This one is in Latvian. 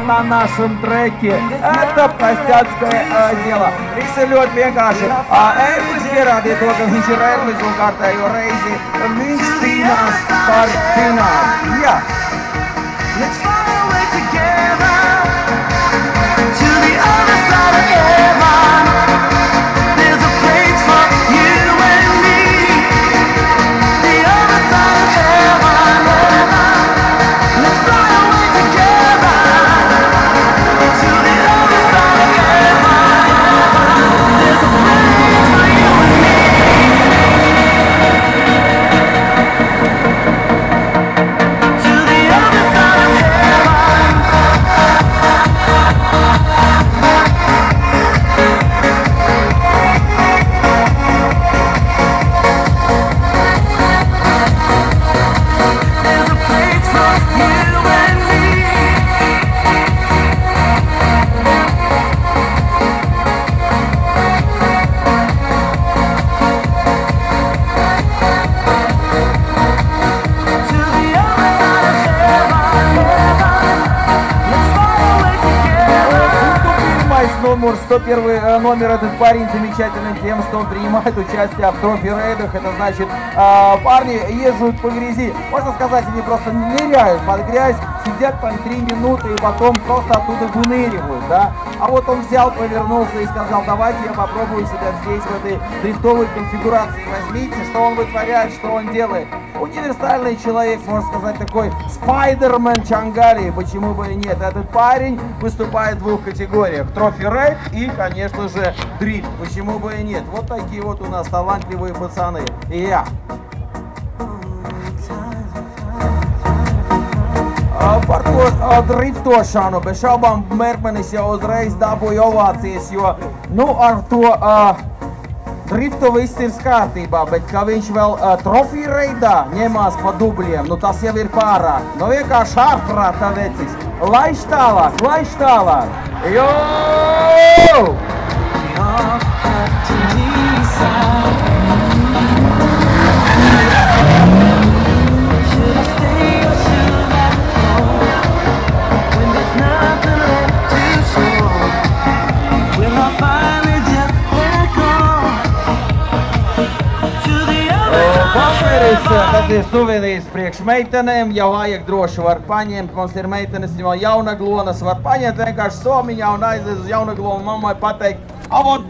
на нашем треке. Это простяцкое дело. Izceļot vienkārši ērglis pierādīja to, ka viņš ir ērglis un kārtējo reizi viņš cīnās par finālu. Jā. Let's fly away together to the other side of heaven. There's a place for you and me. The other side of heaven. Let's fly away together to the other side of heaven. There's a place for you and me. To the other side of heaven. There's a place for you and me. To the other side of heaven. Let's fly away together. Номер 101 номер. Этот парень замечательный тем, что он принимает участие в трофи-рейдах. Это значит, парни ездят по грязи. Можно сказать, они просто ныряют под грязь, сидят там 3 минуты и потом просто оттуда выныривают, да? А вот он взял, повернулся и сказал: давайте я попробую себя здесь, в этой дрифтовой конфигурации. Возьмите, что он вытворяет, что он делает. Универсальный человек, можно сказать, такой Спайдермен Чангари, почему бы и нет. Этот парень выступает в двух категориях: трофи-рейд и, конечно же, дрифт, почему бы и нет. Вот такие вот у нас талантливые пацаны. И я. Par to driftošanu bez šaubām Merkmanis jau uzreiz dabūja ovācijas, jo, ar to driftu viss ir kārtībā, bet ka viņš vēl trofiju reidā ņemās pa dubļiem, tas jau ir pārāk. Vienkārši ārprātā vecis. Laiž tālāk, laiž tālāk. Jo! Tas ir suvenīrs priekš meitenēm, ja vajag droši var paņemt, mums ir meitenes jau jaunaglonas, var paņemt vienkārši somiņā un aiziet uz jaunaglomu mammai pateikt: avot